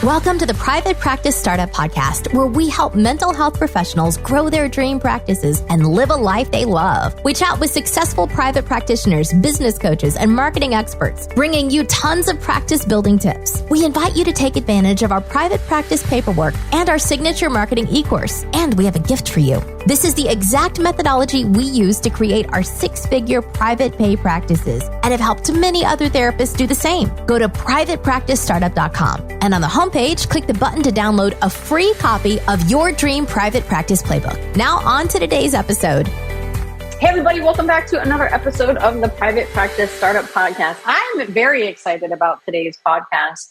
Welcome to the Private Practice Startup Podcast, where we help mental health professionals grow their dream practices and live a life they love. We chat with successful private practitioners, business coaches, and marketing experts, bringing you tons of practice building tips. We invite you to take advantage of our private practice paperwork and our signature marketing e-course. And we have a gift for you. This is the exact methodology we use to create our six-figure private pay practices and have helped many other therapists do the same. Go to privatepracticestartup.com and on the homepage, click the button to download a free copy of your dream private practice playbook. Now on to today's episode. Hey everybody, welcome back to another episode of the Private Practice Startup Podcast. I'm very excited about today's podcast.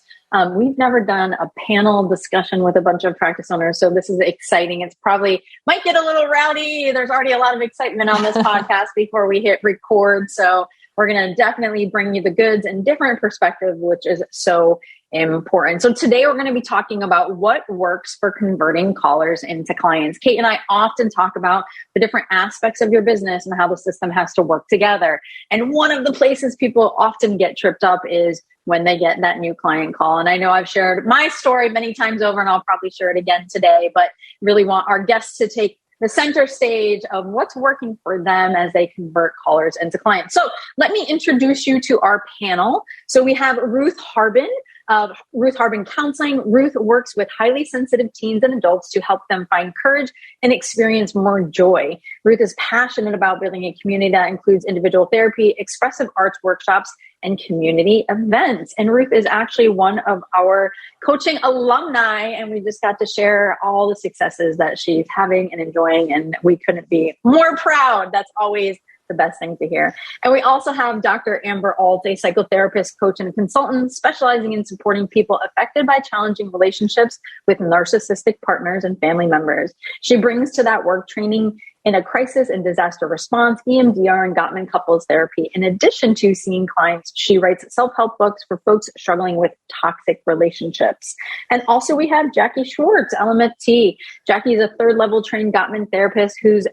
We've never done a panel discussion with a bunch of practice owners, so this is exciting. It's probably might get a little rowdy. There's already a lot of excitement on this podcast before we hit record, so we're going to definitely bring you the goods and different perspective, which is so important. So today we're going to be talking about what works for converting callers into clients. Kate and I often talk about the different aspects of your business and how the system has to work together. And one of the places people often get tripped up is when they get that new client call. And I know I've shared my story many times over, and I'll probably share it again today, but really want our guests to take the center stage of what's working for them as they convert callers into clients. So let me introduce you to our panel. So we have Ruth Harbin of Ruth Harbin Counseling. Ruth works with highly sensitive teens and adults to help them find courage and experience more joy. Ruth is passionate about building a community that includes individual therapy, expressive arts workshops, and community events. And Ruth is actually one of our coaching alumni, and we just got to share all the successes that she's having and enjoying, and we couldn't be more proud. That's always the best thing to hear. And we also have Dr. Amber Ault, a psychotherapist, coach, and consultant specializing in supporting people affected by challenging relationships with narcissistic partners and family members. She brings to that work training in a crisis and disaster response, EMDR, and Gottman Couples Therapy. In addition to seeing clients, she writes self-help books for folks struggling with toxic relationships. And also we have Jackie Schwartz, Lmft. Jackie is a third-level trained Gottman therapist who's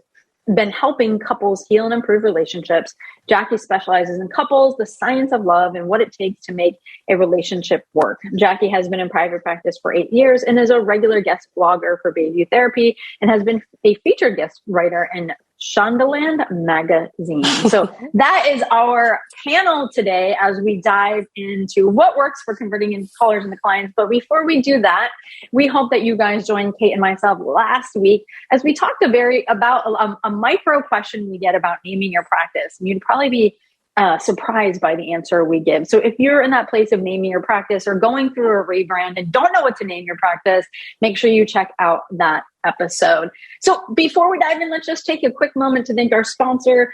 been helping couples heal and improve relationships. Jackie specializes in couples, the science of love, and what it takes to make a relationship work. Jackie has been in private practice for 8 years and is a regular guest blogger for Bayview Therapy and has been a featured guest writer in Shondaland Magazine. So that is our panel today as we dive into what works for converting in callers into clients. But before we do that, we hope that you guys joined Kate and myself last week as we talked about a micro question we get about naming your practice. And you'd probably be surprised by the answer we give. So if you're in that place of naming your practice or going through a rebrand and don't know what to name your practice, make sure you check out that episode. So before we dive in, let's just take a quick moment to thank our sponsor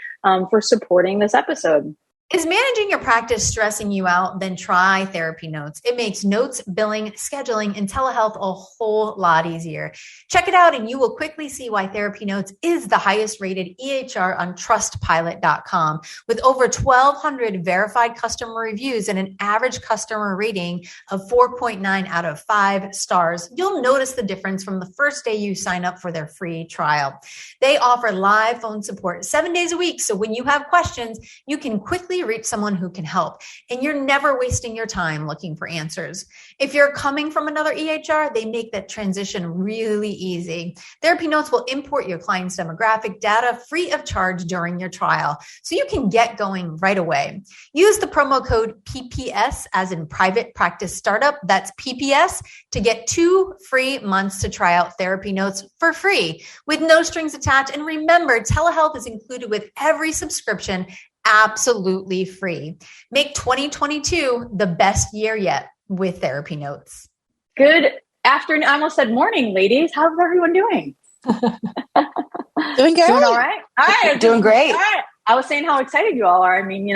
for supporting this episode. Is managing your practice stressing you out? Then try Therapy Notes. It makes notes, billing, scheduling, and telehealth a whole lot easier. Check it out and you will quickly see why Therapy Notes is the highest rated EHR on trustpilot.com. With over 1,200 verified customer reviews and an average customer rating of 4.9 out of 5 stars, you'll notice the difference from the first day you sign up for their free trial. They offer live phone support 7 days a week. So when you have questions, you can quickly reach someone who can help, and you're never wasting your time looking for answers. If you're coming from another EHR, they make that transition really easy. Therapy Notes will import your client's demographic data free of charge during your trial, so you can get going right away. Use the promo code PPS as in Private Practice Startup, that's PPS, to get 2 free months to try out Therapy Notes for free with no strings attached. And remember, telehealth is included with every subscription, absolutely free. Make 2022 the best year yet with Therapy Notes. Good afternoon. I almost said morning, ladies. How's everyone doing? Doing good. Doing all right? All right. Doing great. All right. I was saying how excited you all are. I mean,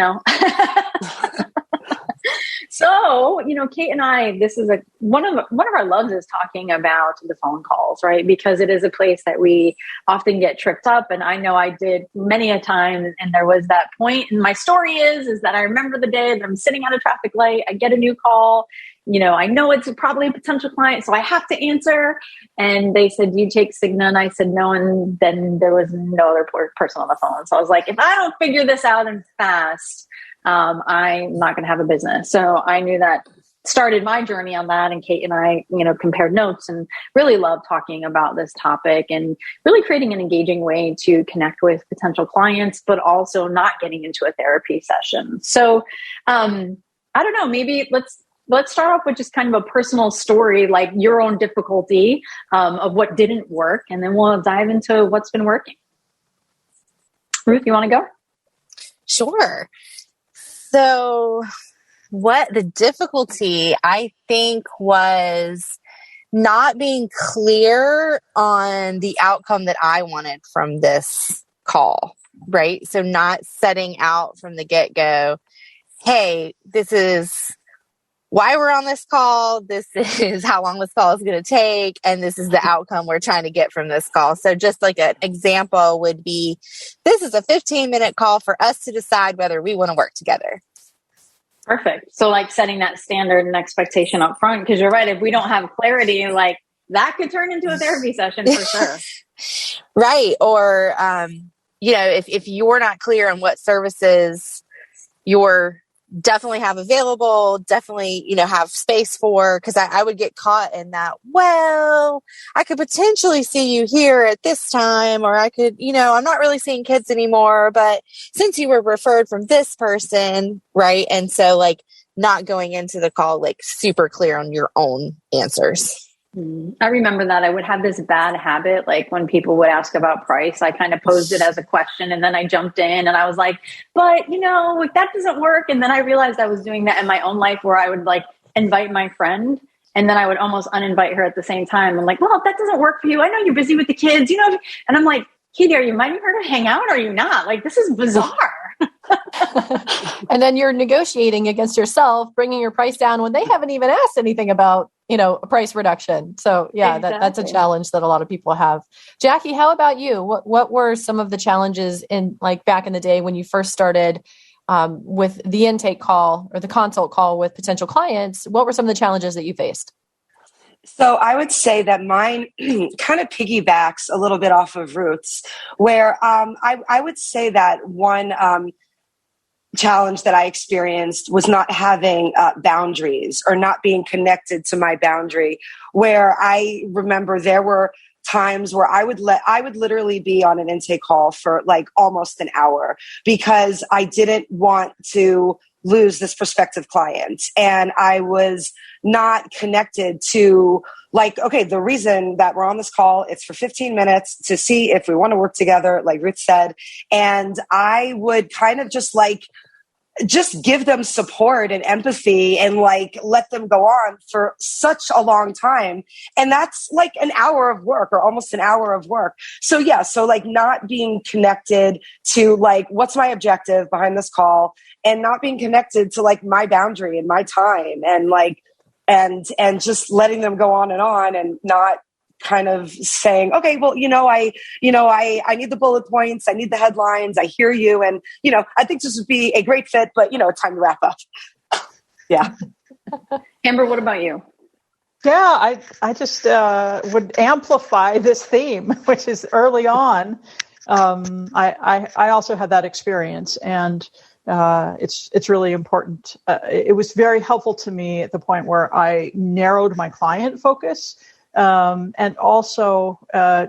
So, Kate and I, this is one of our loves is talking about the phone calls, right? Because it is a place that we often get tripped up. And I know I did many a time. And there was that point. And my story is that I remember the day that I'm sitting at a traffic light. I get a new call. I know it's probably a potential client, so I have to answer. And they said, "Do you take Cigna?" And I said, "No." And then there was no other person on the phone. So I was like, if I don't figure this out and fast, I'm not going to have a business. So I knew that started my journey on that. And Kate and I, compared notes and really love talking about this topic and really creating an engaging way to connect with potential clients, but also not getting into a therapy session. So, I don't know, maybe let's start off with just kind of a personal story, like your own difficulty of what didn't work. And then we'll dive into what's been working. Ruth, you want to go? Sure. So what the difficulty, I think, was not being clear on the outcome that I wanted from this call, right? So not setting out from the get-go, hey, this is why we're on this call, this is how long this call is going to take, and this is the outcome we're trying to get from this call. So just like an example would be, this is a 15-minute call for us to decide whether we want to work together. Perfect. So like setting that standard and expectation up front, because you're right, if we don't have clarity, like that could turn into a therapy session for sure. Right. Or, if you're not clear on what services you're definitely have available, definitely, have space for, because I would get caught in that, well, I could potentially see you here at this time, or I could, I'm not really seeing kids anymore, but since you were referred from this person, right? And so like not going into the call, like super clear on your own answers. I remember that I would have this bad habit, like when people would ask about price, I kind of posed it as a question and then I jumped in and I was like, but if that doesn't work. And then I realized I was doing that in my own life where I would like invite my friend and then I would almost uninvite her at the same time. I'm like, well, if that doesn't work for you, I know you're busy with the kids, and I'm like, Katie, are you inviting her to hang out or are you not? Like, this is bizarre. And then you're negotiating against yourself, bringing your price down when they haven't even asked anything about, a price reduction. So yeah, exactly. That's a challenge that a lot of people have. Jackie, how about you? What were some of the challenges in like back in the day when you first started with the intake call or the consult call with potential clients? What were some of the challenges that you faced? So I would say that mine kind of piggybacks a little bit off of Ruth's, where I would say that one challenge that I experienced was not having boundaries or not being connected to my boundary, where I remember there were times where I would literally be on an intake call for like almost an hour because I didn't want to lose this prospective client. And I was not connected to like, okay, the reason that we're on this call, it's for 15 minutes to see if we want to work together, like Ruth said. And I would kind of just give them support and empathy and like let them go on for such a long time. And that's like an hour of work or almost an hour of work. So yeah, so like not being connected to like, what's my objective behind this call and not being connected to like my boundary and my time and like, and just letting them go on and not kind of saying, okay, well, I need the bullet points. I need the headlines. I hear you. And, I think this would be a great fit, but, time to wrap up. Yeah. Amber, what about you? Yeah, I just would amplify this theme, which is early on. I also had that experience and it's really important. It was very helpful to me at the point where I narrowed my client focus. And also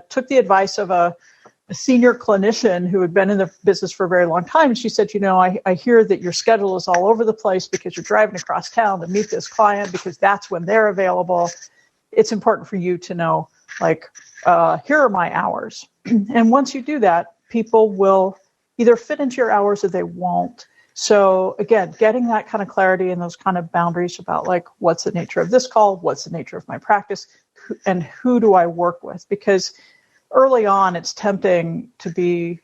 took the advice of a senior clinician who had been in the business for a very long time. And she said, I hear that your schedule is all over the place because you're driving across town to meet this client because that's when they're available. It's important for you to know, like, here are my hours. And once you do that, people will either fit into your hours or they won't. So again, getting that kind of clarity and those kind of boundaries about like, what's the nature of this call? What's the nature of my practice? And who do I work with? Because early on, it's tempting to be,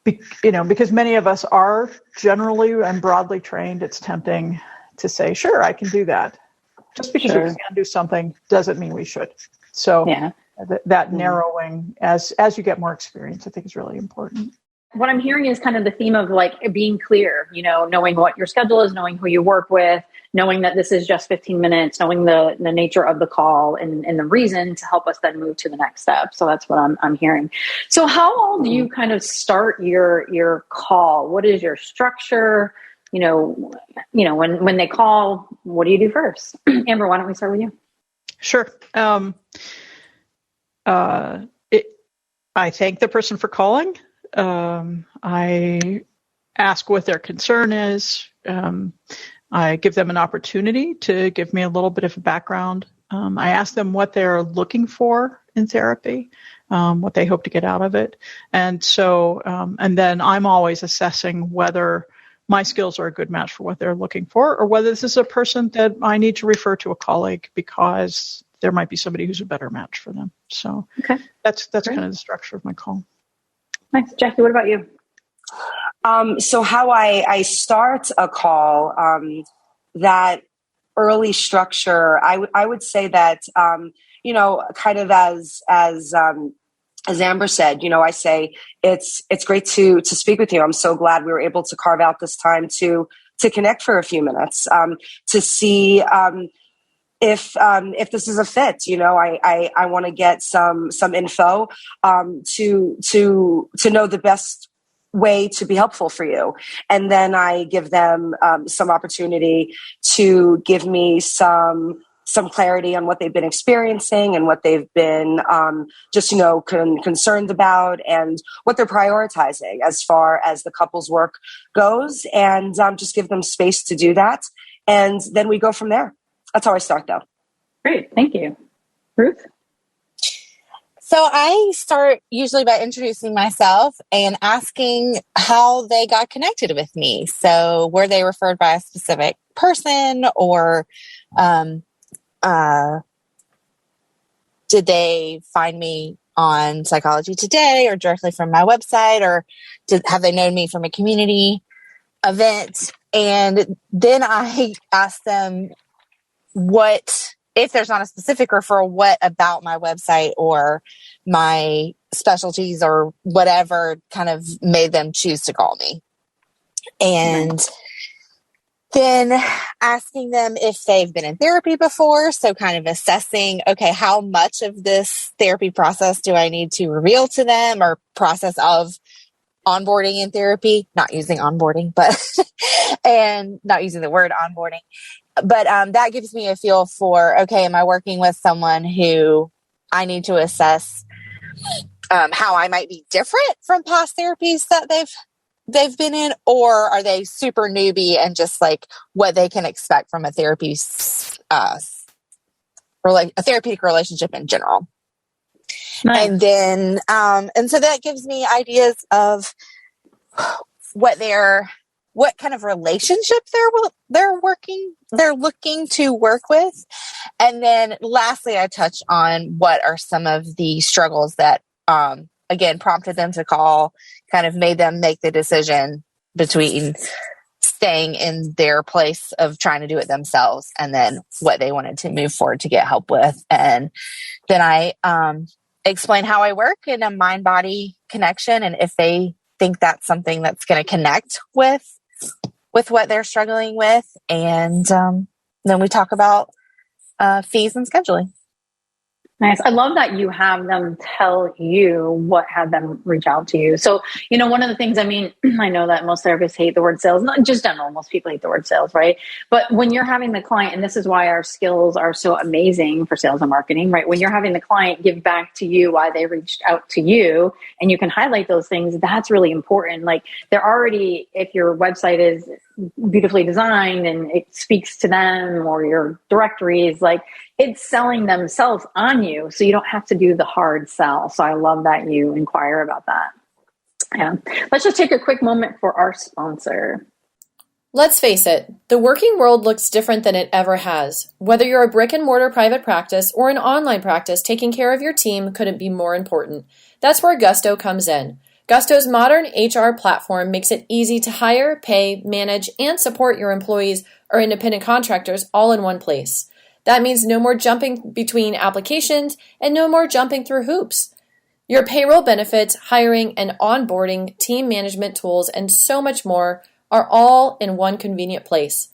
because many of us are generally and broadly trained, it's tempting to say, sure, I can do that. Just because we can do something doesn't mean we should. So yeah. That narrowing as you get more experience, I think is really important. What I'm hearing is kind of the theme of like being clear, knowing what your schedule is, knowing who you work with, knowing that this is just 15 minutes, knowing the nature of the call and the reason to help us then move to the next step. So that's what I'm hearing. So how do you kind of start your call? What is your structure? when they call, what do you do first? Amber, why don't we start with you? Sure. I thank the person for calling. I ask what their concern is. I give them an opportunity to give me a little bit of a background. I ask them what they're looking for in therapy, what they hope to get out of it. And so, and then I'm always assessing whether my skills are a good match for what they're looking for, or whether this is a person that I need to refer to a colleague because there might be somebody who's a better match for them. So that's Great. Kind of the structure of my call. Nice. Jackie, what about you? So how I start a call, that early structure, I would say that, kind of as Amber said, I say it's great to speak with you. I'm so glad we were able to carve out this time to connect for a few minutes, to see if this is a fit. I want to get some info to know the best way to be helpful for you. And then I give them some opportunity to give me some clarity on what they've been experiencing and what they've been concerned about and what they're prioritizing as far as the couple's work goes, and just give them space to do that. And then we go from there. That's how I start, though. Great. Thank you. Ruth? So I start usually by introducing myself and asking how they got connected with me. So were they referred by a specific person, or did they find me on Psychology Today or directly from my website, or have they known me from a community event? And then I ask them if there's not a specific referral, what about my website or my specialties or whatever kind of made them choose to call me. And then asking them if they've been in therapy before. So kind of assessing, okay, how much of this therapy process do I need to reveal to them, or process of onboarding in therapy, not using onboarding, but, and not using the word onboarding. But that gives me a feel for, okay, am I working with someone who I need to assess how I might be different from past therapies that they've been in, or are they super newbie and just like what they can expect from a a therapeutic relationship in general. Nice. And then, and so that gives me ideas of what kind of relationship they're looking to work with. And then lastly, I touch on what are some of the struggles that, again, prompted them to call, kind of made them make the decision between staying in their place of trying to do it themselves, and then what they wanted to move forward to get help with. And then I explain how I work in a mind-body connection, and if they think that's something that's going to connect with what they're struggling with. And then we talk about fees and scheduling. Nice. I love that you have them tell you what had them reach out to you. So, one of the things, I know that most therapists hate the word sales, not just general, most people hate the word sales, right? But when you're having the client, and this is why our skills are so amazing for sales and marketing, right? When you're having the client give back to you why they reached out to you, and you can highlight those things, that's really important. Like, they're already, if your website is beautifully designed and it speaks to them, or your directories, like, it's selling themselves on you. So you don't have to do the hard sell. So I love that you inquire about that. Yeah. Let's just take a quick moment for our sponsor. Let's face it, the working world looks different than it ever has. Whether you're a brick and mortar private practice or an online practice, taking care of your team couldn't be more important. That's where Gusto comes in. Gusto's modern HR platform makes it easy to hire, pay, manage, and support your employees or independent contractors all in one place. That means no more jumping between applications and no more jumping through hoops. Your payroll, benefits, hiring, and onboarding, team management tools, and so much more are all in one convenient place.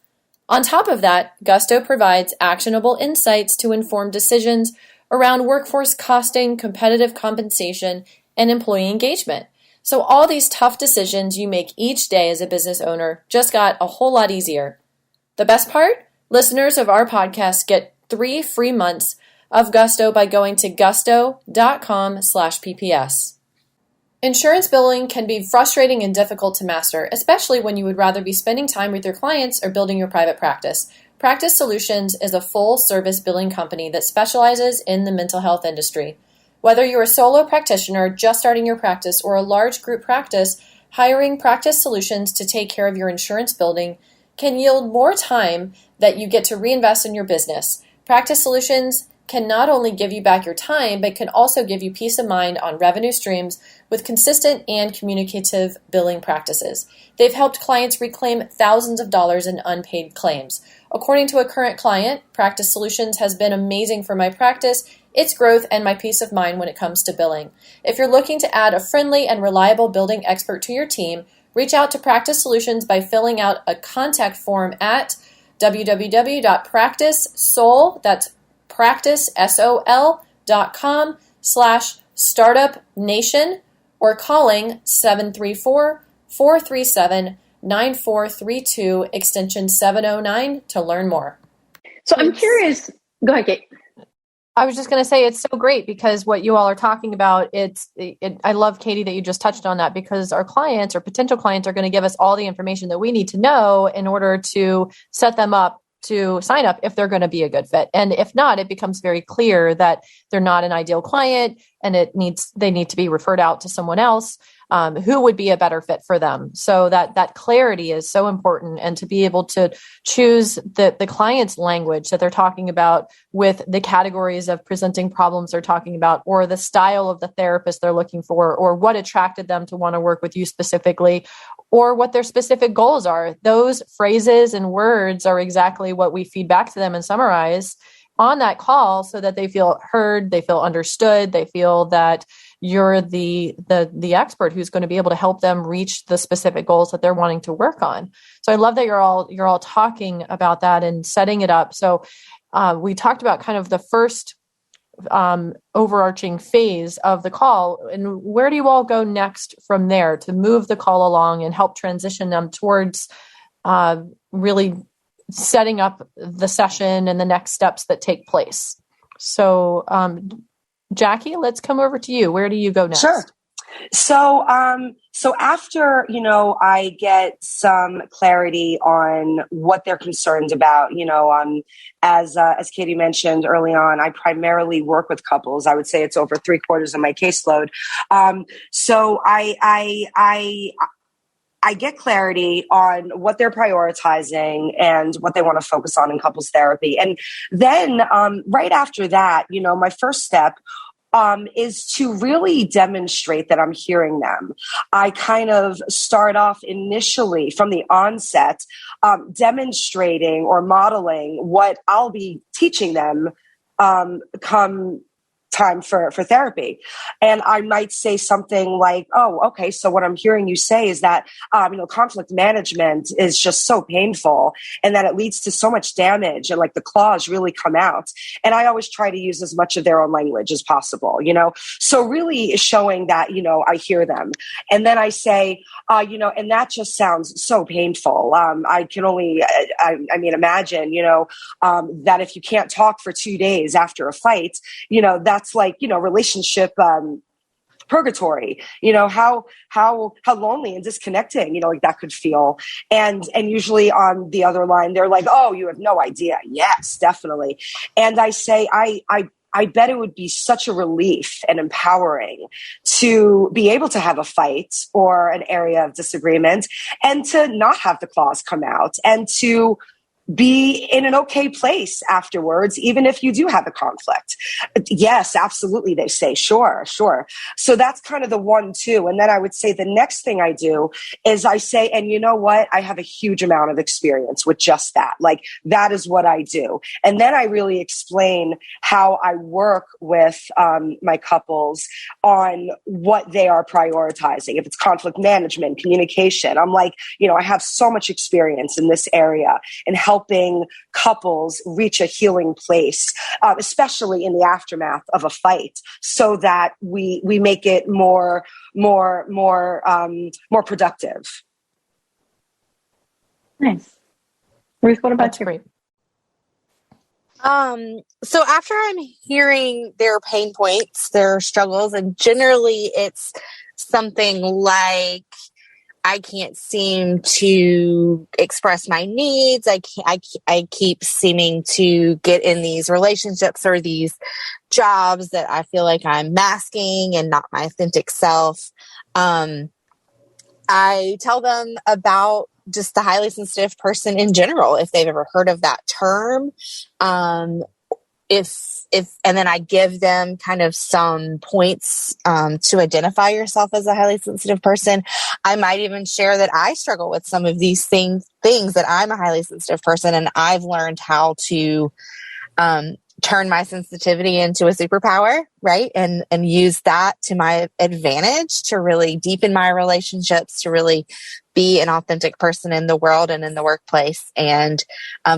On top of that, Gusto provides actionable insights to inform decisions around workforce costing, competitive compensation, and employee engagement. So all these tough decisions you make each day as a business owner just got a whole lot easier. The best part? Listeners of our podcast get 3 free months of Gusto by going to gusto.com/PPS. Insurance billing can be frustrating and difficult to master, especially when you would rather be spending time with your clients or building your private practice. Practice Solutions is a full-service billing company that specializes in the mental health industry. Whether you're a solo practitioner just starting your practice or a large group practice, hiring Practice Solutions to take care of your insurance billing can yield more time that you get to reinvest in your business. Practice Solutions can not only give you back your time, but can also give you peace of mind on revenue streams with consistent and communicative billing practices. They've helped clients reclaim thousands of dollars in unpaid claims. According to a current client, Practice Solutions has been amazing for my practice, its growth, and my peace of mind when it comes to billing. If you're looking to add a friendly and reliable billing expert to your team, reach out to Practice Solutions by filling out a contact form at www.practicesol, that's practicesol.com/startupnation or calling 734-437-9432 extension 709 to learn more. So I'm curious. Go ahead, Kate. I was just going to say it's so great because what you all are talking about, I love, Katie, that you just touched on that, because our clients or potential clients are going to give us all the information that we need to know in order to set them up to sign up if they're going to be a good fit. And if not, it becomes very clear that they're not an ideal client and they need to be referred out to someone else who would be a better fit for them. So that clarity is so important, and to be able to choose the client's language that they're talking about with the categories of presenting problems they're talking about, or the style of the therapist they're looking for, or what attracted them to want to work with you specifically, or what their specific goals are. Those phrases and words are exactly what we feed back to them and summarize on that call so that they feel heard, they feel understood, they feel that you're the expert who's going to be able to help them reach the specific goals that they're wanting to work on. So I love that you're all talking about that and setting it up. So we talked about kind of the first overarching phase of the call, and where do you all go next from there to move the call along and help transition them towards really setting up the session and the next steps that take place? So Jackie, let's come over to you. Where do you go next? Sure. So after, I get some clarity on what they're concerned about, as Katie mentioned early on, I primarily work with couples. I would say it's over 3/4 of my caseload. So I get clarity on what they're prioritizing and what they want to focus on in couples therapy. And then right after that, my first step is to really demonstrate that I'm hearing them. I kind of start off initially from the onset, demonstrating or modeling what I'll be teaching them come time for therapy. And I might say something like, oh, okay, so what I'm hearing you say is that, conflict management is just so painful and that it leads to so much damage and like the claws really come out. And I always try to use as much of their own language as possible, so really showing that, I hear them. And then I say, and that just sounds so painful. I can only, imagine, that if you can't talk for 2 days after a fight, that's like, relationship, purgatory, how lonely and disconnecting, like that could feel. And usually on the other line, they're like, oh, you have no idea. Yes, definitely. And I say, I bet it would be such a relief and empowering to be able to have a fight or an area of disagreement and to not have the claws come out and to be in an okay place afterwards, even if you do have a conflict. Yes, absolutely, they say. Sure. So that's kind of the 1-2. And then I would say the next thing I do is I say, and you know what? I have a huge amount of experience with just that. Like, that is what I do. And then I really explain how I work with my couples on what they are prioritizing. If it's conflict management, communication, I'm like, I have so much experience in this area and help helping couples reach a healing place, especially in the aftermath of a fight, so that we make it more productive. Nice. Ruth, what about you? Great. So after I'm hearing their pain points, their struggles, and generally it's something like, I can't seem to express my needs. I keep seeming to get in these relationships or these jobs that I feel like I'm masking and not my authentic self. I tell them about just the highly sensitive person in general, if they've ever heard of that term. And then I give them kind of some points to identify yourself as a highly sensitive person. I might even share that I struggle with some of these things that I'm a highly sensitive person, and I've learned how to turn my sensitivity into a superpower, right? And use that to my advantage to really deepen my relationships, to really be an authentic person in the world and in the workplace. And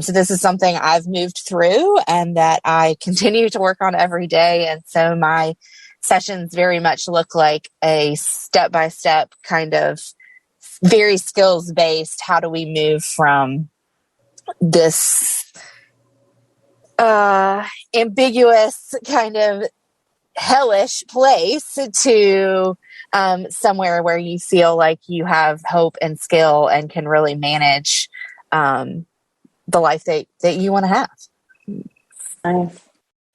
so this is something I've moved through and that I continue to work on every day. And so my sessions very much look like a step-by-step kind of very skills-based, how do we move from this ambiguous kind of hellish place to somewhere where you feel like you have hope and skill and can really manage the life that you want to have. Nice.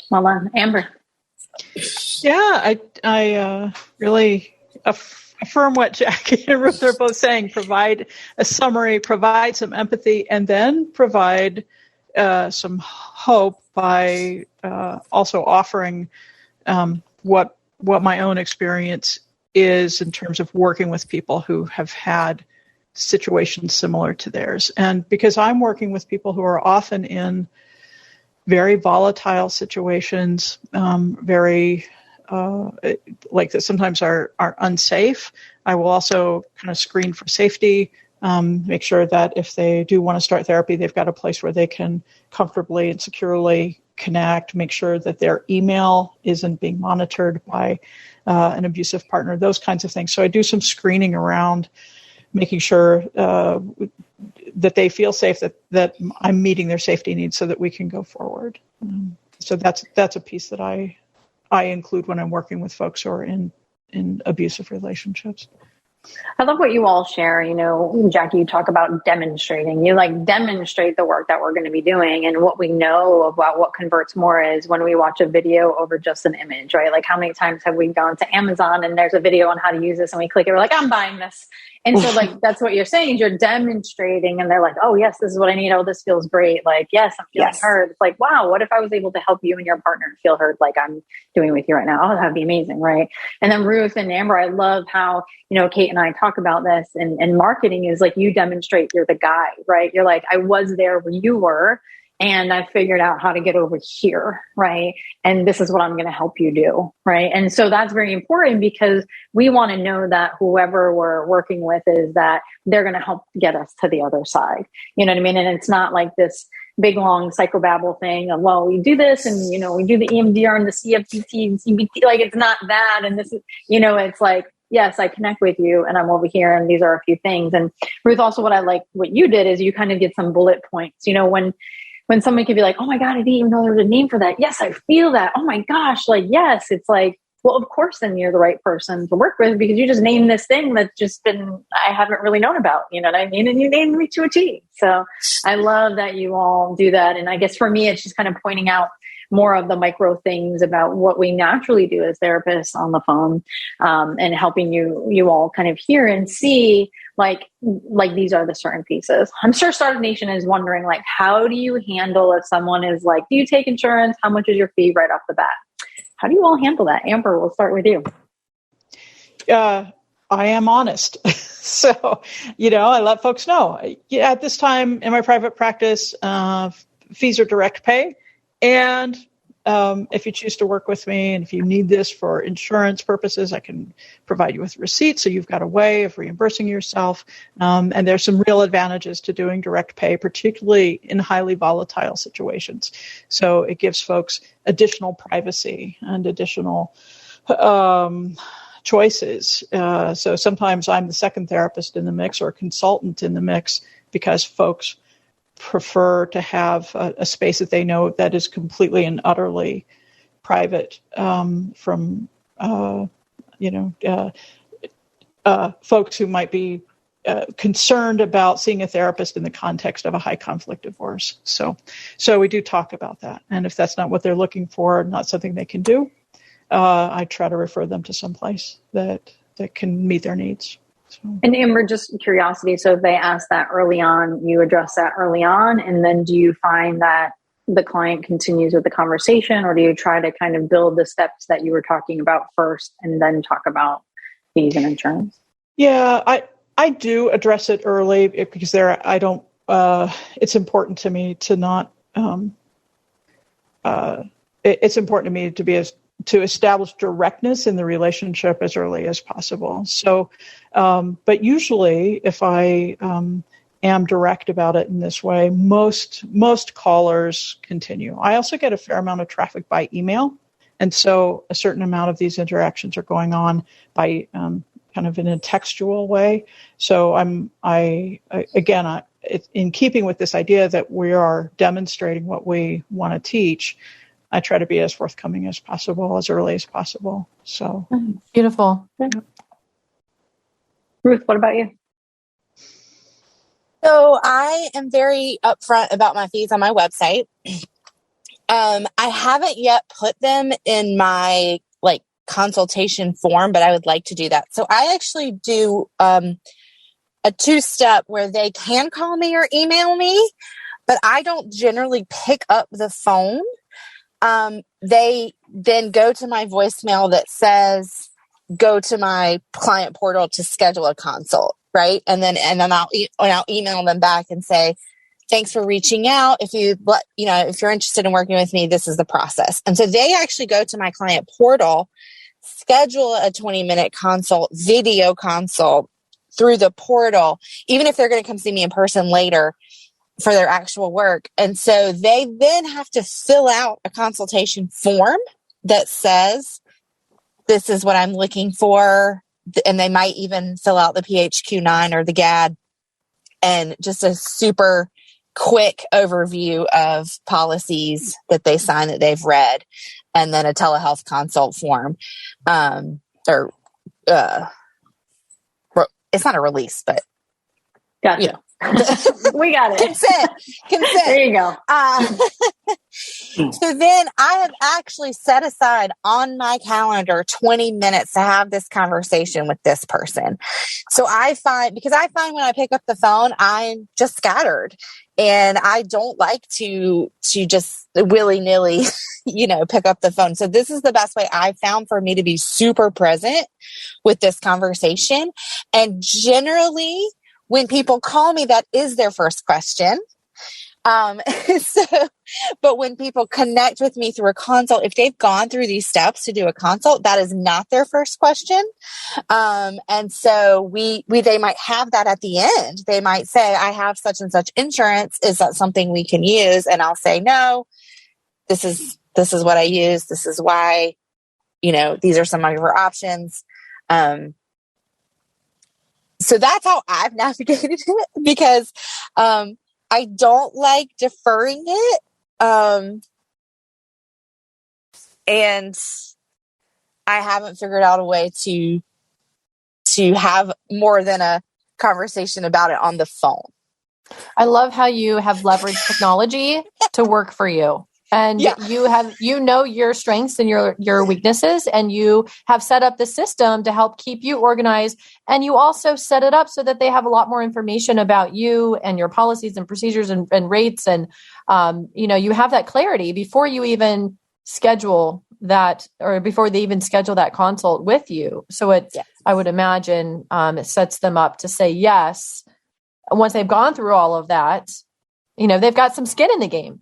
Well done. Amber. Yeah, I really affirm what Jackie and Ruth are both saying. Provide a summary, provide some empathy, and then provide some hope by also offering what my own experience is in terms of working with people who have had situations similar to theirs. And because I'm working with people who are often in very volatile situations, very like that sometimes are unsafe, I will also kind of screen for safety, make sure that if they do want to start therapy, they've got a place where they can comfortably and securely connect, make sure that their email isn't being monitored by an abusive partner, those kinds of things. So I do some screening around making sure that they feel safe, that I'm meeting their safety needs so that we can go forward. So that's a piece that I include when I'm working with folks who are in abusive relationships. I love what you all share. You know, Jackie, you talk about demonstrating. You demonstrate the work that we're going to be doing. And what we know about what converts more is when we watch a video over just an image, right? Like how many times have we gone to Amazon and there's a video on how to use this and we click it, we're like, I'm buying this. And so that's what you're saying is you're demonstrating and they're like, oh yes, this is what I need. Oh, this feels great. Like, yes, I'm feeling heard. It's like, wow, what if I was able to help you and your partner feel heard like I'm doing with you right now? Oh, that'd be amazing. Right. And then Ruth and Amber, I love how, Kate and I talk about this and marketing is like, you demonstrate you're the guy, right? You're like, I was there where you were and I figured out how to get over here. Right. And this is what I'm going to help you do. Right. And so that's very important because we want to know that whoever we're working with is that they're going to help get us to the other side. You know what I mean? And it's not like this big, long psychobabble thing of, well, we do this and, we do the EMDR and the CFTT and CBT. Like, it's not that. And this is, it's like, yes, I connect with you and I'm over here and these are a few things. And Ruth, also what I like what you did is you kind of get some bullet points, when someone could be like, oh my God, I didn't even know there was a name for that. Yes, I feel that. Oh my gosh. Like, yes, it's like, well, of course, then you're the right person to work with because you just named this thing that's just I haven't really known about, you know what I mean? And you named me to a T. So I love that you all do that. And I guess for me, it's just kind of pointing out more of the micro things about what we naturally do as therapists on the phone, and helping you all kind of hear and see like these are the certain pieces. I'm sure Startup Nation is wondering, like, how do you handle if someone is like, do you take insurance? How much is your fee right off the bat? How do you all handle that? Amber, we'll start with you. I am honest. So, I let folks know. At this time in my private practice, fees are direct pay. And if you choose to work with me, and if you need this for insurance purposes, I can provide you with receipts, so you've got a way of reimbursing yourself. And there's some real advantages to doing direct pay, particularly in highly volatile situations. So it gives folks additional privacy and additional choices. So sometimes I'm the second therapist in the mix or consultant in the mix, because folks prefer to have a space that they know that is completely and utterly private from folks who might be concerned about seeing a therapist in the context of a high conflict divorce. So we do talk about that. And if that's not what they're looking for, not something they can do, I try to refer them to someplace that can meet their needs. So. And Amber, just curiosity. So if they ask that early on, you address that early on, and then do you find that the client continues with the conversation, or do you try to kind of build the steps that you were talking about first and then talk about fees and insurance? Yeah, I do address it early, because it's important to me to not, it's important to me to establish directness in the relationship as early as possible. So, but usually if I am direct about it in this way, most callers continue. I also get a fair amount of traffic by email. And so a certain amount of these interactions are going on by kind of in a textual way. So in keeping with this idea that we are demonstrating what we want to teach, I try to be as forthcoming as possible, as early as possible. So beautiful. Yeah. Ruth, what about you? So I am very upfront about my fees on my website. I haven't yet put them in my consultation form, but I would like to do that. So I actually do a 2-step where they can call me or email me, but I don't generally pick up the phone. They then go to my voicemail that says, go to my client portal to schedule a consult. Right. And then I'll email them back and say, thanks for reaching out. If you're interested in working with me, this is the process. And so they actually go to my client portal, schedule a 20-minute consult, video consult through the portal, even if they're going to come see me in person later for their actual work. And so they then have to fill out a consultation form that says, this is what I'm looking for. And they might even fill out the PHQ-9 or the GAD, and just a super quick overview of policies that they sign that they've read, and then a telehealth consult form. It's not a release, but gotcha. We got it. Consent. There you go. So then I have actually set aside on my calendar 20 minutes to have this conversation with this person. So I find when I pick up the phone, I'm just scattered, and I don't like to just willy-nilly, pick up the phone. So this is the best way I've found for me to be super present with this conversation. And generally, when people call me, that is their first question. But when people connect with me through a consult, if they've gone through these steps to do a consult, that is not their first question. And so they might have that at the end. They might say, I have such and such insurance. Is that something we can use? And I'll say, no, this is what I use. This is why, these are some of your options. So that's how I've navigated it, because, I don't like deferring it. And I haven't figured out a way to have more than a conversation about it on the phone. I love how you have leveraged technology to work for you. And you know your strengths and your weaknesses, and you have set up the system to help keep you organized. And you also set it up so that they have a lot more information about you and your policies and procedures and rates. And, you have that clarity before you even schedule that, or before they even schedule that consult with you. So I would imagine it sets them up to say yes. And once they've gone through all of that, they've got some skin in the game.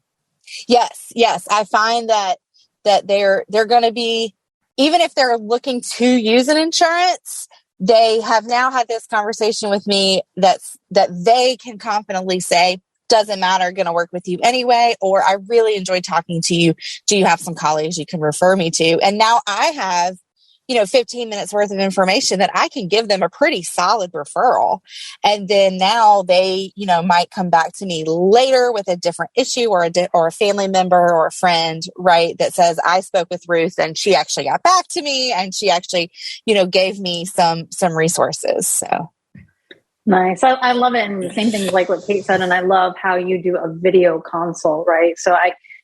Yes. I find that that they're going to be, even if they're looking to use an insurance, they have now had this conversation with me that they can confidently say, doesn't matter, going to work with you anyway, or I really enjoyed talking to you. Do you have some colleagues you can refer me to? And now I have, 15 minutes worth of information that I can give them a pretty solid referral. And then now they, might come back to me later with a different issue or a family member or a friend, right? That says, I spoke with Ruth and she actually got back to me and she actually, gave me some resources. So. Nice. I love it. And the same thing like what Kate said. And I love how you do a video consult, right? So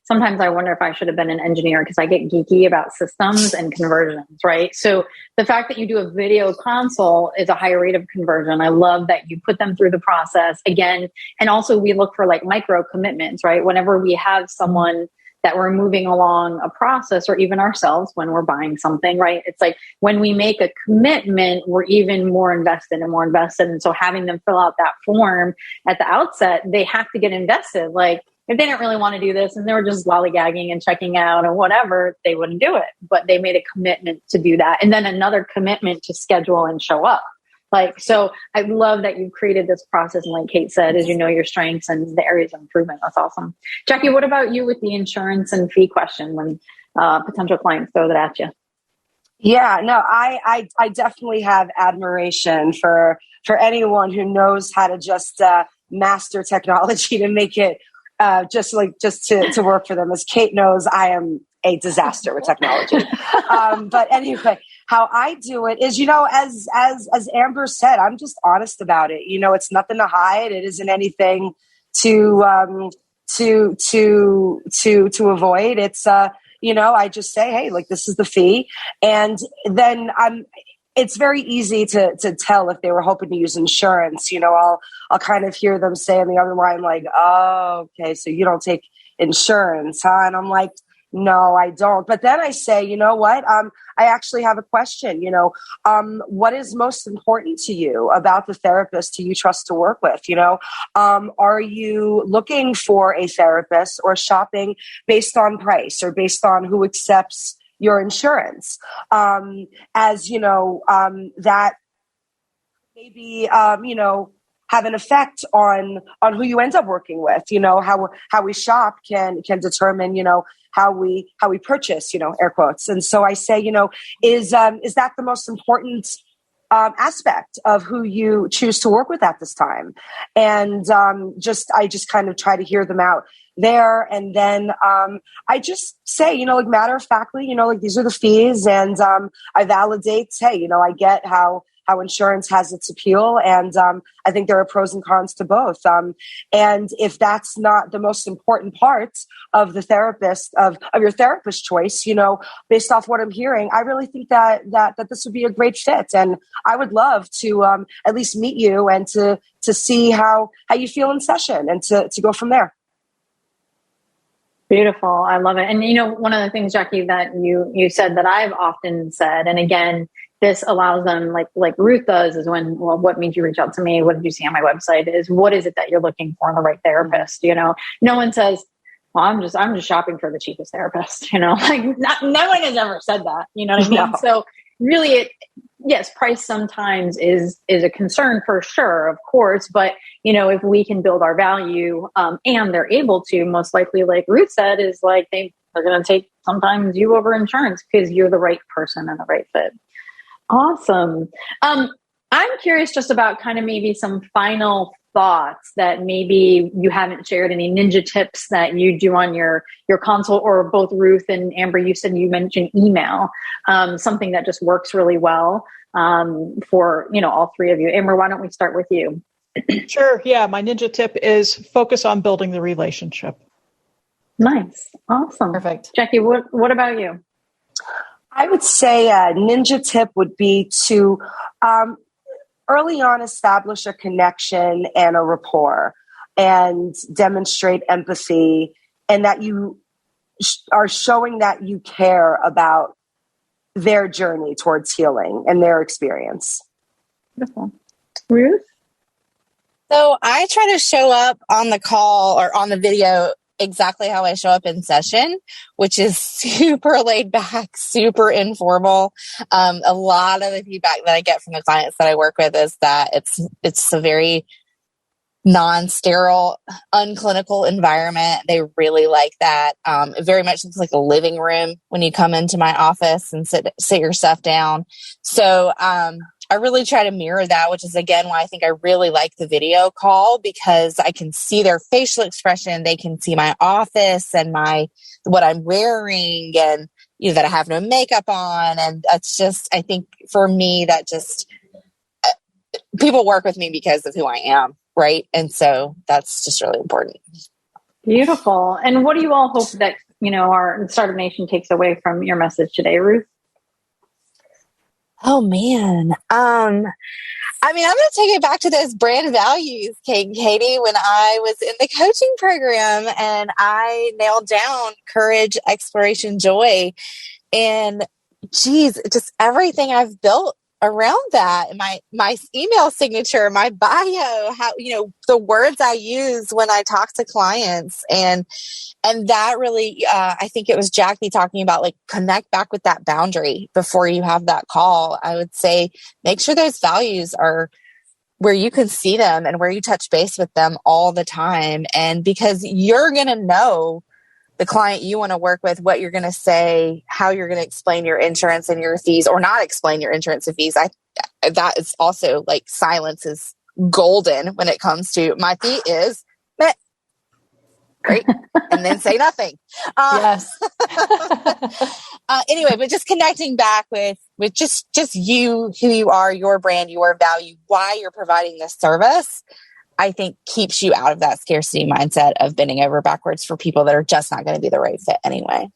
sometimes I wonder if I should have been an engineer because I get geeky about systems and conversions, right? So the fact that you do a video consult is a higher rate of conversion. I love that you put them through the process again. And also we look for like micro commitments, right? Whenever we have someone that we're moving along a process, or even ourselves when we're buying something, right? It's like when we make a commitment, we're even more invested and more invested. And so having them fill out that form at the outset, they have to get invested. Like if they didn't really want to do this and they were just lollygagging and checking out or whatever, they wouldn't do it. But they made a commitment to do that. And then another commitment to schedule and show up. So I love that you've created this process. And like Kate said, as you know your strengths and the areas of improvement. That's awesome. Jackie, what about you with the insurance and fee question when potential clients throw that at you? Yeah, no, I definitely have admiration for anyone who knows how to just master technology to make it just to work for them. As Kate knows, I am a disaster with technology. But anyway, how I do it is, as Amber said, I'm just honest about it. It's nothing to hide. It isn't anything to avoid. It's, I just say, hey, like, this is the fee. And then it's very easy to tell if they were hoping to use insurance. I'll kind of hear them say on the other line, like, oh, okay, so you don't take insurance, huh? And I'm like, no, I don't. But then I say, you know what? I actually have a question. What is most important to you about the therapist who you trust to work with? Are you looking for a therapist or shopping based on price or based on who accepts your insurance? That maybe, have an effect on who you end up working with. How we shop can determine, how we purchase, air quotes. And so I say, is that the most important aspect of who you choose to work with at this time? And I just kind of try to hear them out there. And then I just say, matter of factly, these are the fees, and I validate, hey, I get how insurance has its appeal. And I think there are pros and cons to both. And if that's not the most important part of the therapist, of your therapist choice, based off what I'm hearing, I really think that this would be a great fit. And I would love to at least meet you and to see how you feel in session and to go from there. Beautiful. I love it. And one of the things, Jackie, that you said that I've often said, and again, this allows them, like Ruth does, is what made you reach out to me? What did you see on my website? Is what is it that you're looking for in the right therapist? No one says, well, I'm just shopping for the cheapest therapist. No one has ever said that. You know what I mean? No. So really, yes, price sometimes is a concern for sure, of course. But if we can build our value, and they're able to, most likely, like Ruth said, is like they're going to take sometimes you over insurance because you're the right person and the right fit. Awesome. I'm curious just about kind of maybe some final thoughts that maybe you haven't shared, any ninja tips that you do on your consult, or both Ruth and Amber, you mentioned email, something that just works really well for, all three of you. Amber, why don't we start with you? Sure. Yeah. My ninja tip is focus on building the relationship. Nice. Awesome. Perfect. Jackie, what about you? I would say a ninja tip would be to early on establish a connection and a rapport and demonstrate empathy, and that you are showing that you care about their journey towards healing and their experience. Beautiful. Ruth? So I try to show up on the call or on the video exactly how I show up in session, which is super laid back, super informal. A lot of the feedback that I get from the clients that I work with is that it's a very non-sterile, unclinical environment. They really like that. It very much looks like a living room when you come into my office and sit your stuff down. So I really try to mirror that, which is again why I think I really like the video call, because I can see their facial expression. They can see my office and what I'm wearing, and that I have no makeup on. And that's just, I think for me, that just people work with me because of who I am. Right. And so that's just really important. Beautiful. And what do you all hope that, our Startup Nation takes away from your message today, Ruth? Oh man. I'm going to take it back to those brand values, Katie, when I was in the coaching program and I nailed down courage, exploration, joy, and just everything I've built around that, my email signature, my bio, how, the words I use when I talk to clients, and that really, I think it was Jackie talking about, like, connect back with that boundary before you have that call. I would say, make sure those values are where you can see them and where you touch base with them all the time. And because you're going to know the client you want to work with, what you're going to say, how you're going to explain your insurance and your fees, or not explain your insurance and fees. That is also, like, silence is golden when it comes to my fee is meh. Great. And then say nothing. Yes. Anyway, but just connecting back with just you, who you are, your brand, your value, why you're providing this service, I think keeps you out of that scarcity mindset of bending over backwards for people that are just not going to be the right fit anyway.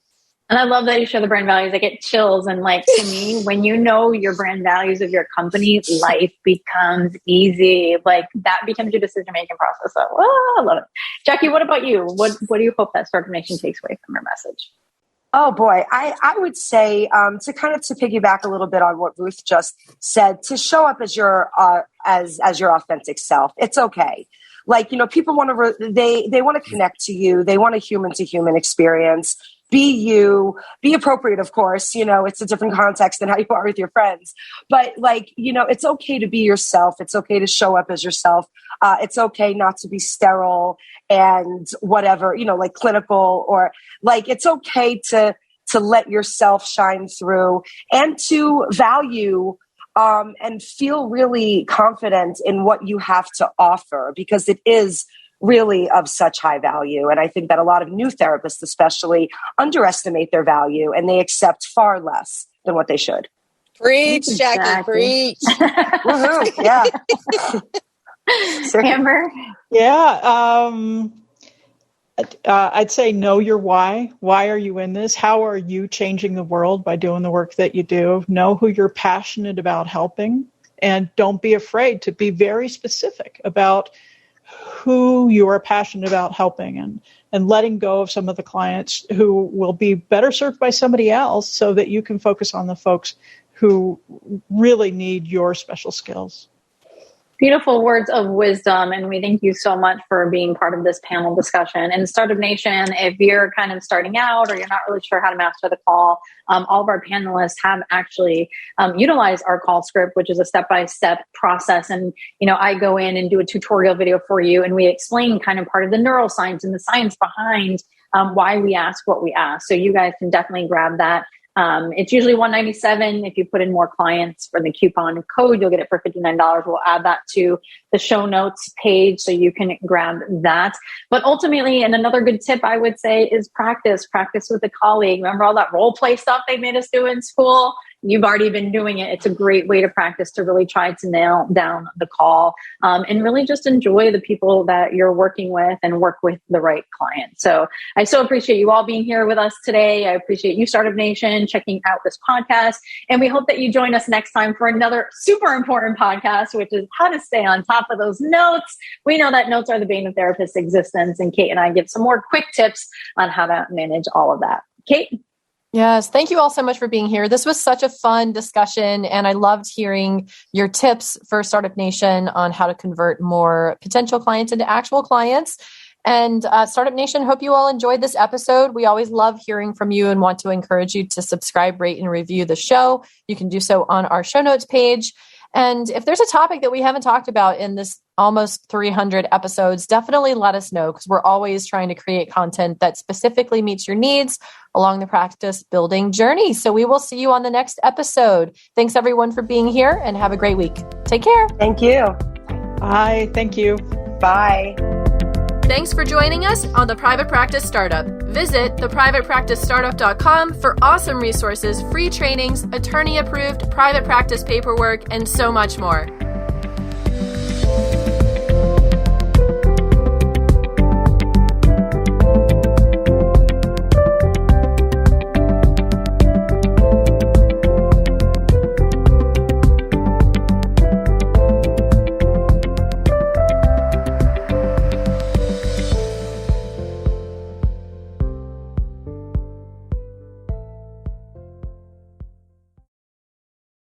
And I love that you share the brand values. I get chills. And, like, to me, when you know your brand values of your company, life becomes easy. Like, that becomes your decision-making process. So, I love it. Jackie, what about you? What do you hope that Startup Nation takes away from your message? Oh boy, I would say to piggyback a little bit on what Ruth just said, to show up as your as your authentic self. It's okay. Like, people want to they want to connect to you. They want a human to human experience. Be you, be appropriate, of course. It's a different context than how you are with your friends. But, like, it's okay to be yourself. It's okay to show up as yourself. It's okay not to be sterile and whatever, like clinical, or like, it's okay to let yourself shine through and to value and feel really confident in what you have to offer, because it is really of such high value. And I think that a lot of new therapists especially underestimate their value, and they accept far less than what they should. Preach, Jackie, preach. Woohoo, yeah. Amber? Yeah. I'd say know your why. Why are you in this? How are you changing the world by doing the work that you do? Know who you're passionate about helping, and don't be afraid to be very specific about who you are passionate about helping, and letting go of some of the clients who will be better served by somebody else, so that you can focus on the folks who really need your special skills. Beautiful words of wisdom. And we thank you so much for being part of this panel discussion. And Startup Nation, if you're kind of starting out or you're not really sure how to master the call, all of our panelists have actually utilized our call script, which is a step-by-step process. And, I go in and do a tutorial video for you, and we explain kind of part of the neuroscience and the science behind why we ask what we ask. So you guys can definitely grab that. It's usually $197. If you put in more clients for the coupon code, you'll get it for $59. We'll add that to the show notes page so you can grab that. But ultimately, and another good tip I would say is practice with a colleague. Remember all that role play stuff they made us do in school? You've already been doing it. It's a great way to practice, to really try to nail down the call and really just enjoy the people that you're working with and work with the right client. So I so appreciate you all being here with us today. I appreciate you, Startup Nation, checking out this podcast. And we hope that you join us next time for another super important podcast, which is how to stay on top of those notes. We know that notes are the bane of therapist existence, and Kate and I give some more quick tips on how to manage all of that. Kate? Yes. Thank you all so much for being here. This was such a fun discussion, and I loved hearing your tips for Startup Nation on how to convert more potential clients into actual clients. And Startup Nation, hope you all enjoyed this episode. We always love hearing from you and want to encourage you to subscribe, rate, and review the show. You can do so on our show notes page. And if there's a topic that we haven't talked about in this almost 300 episodes, definitely let us know, because we're always trying to create content that specifically meets your needs along the practice building journey. So we will see you on the next episode. Thanks everyone for being here, and have a great week. Take care. Thank you. Bye. Thank you. Bye. Thanks for joining us on The Private Practice Startup. Visit theprivatepracticestartup.com for awesome resources, free trainings, attorney-approved private practice paperwork, and so much more.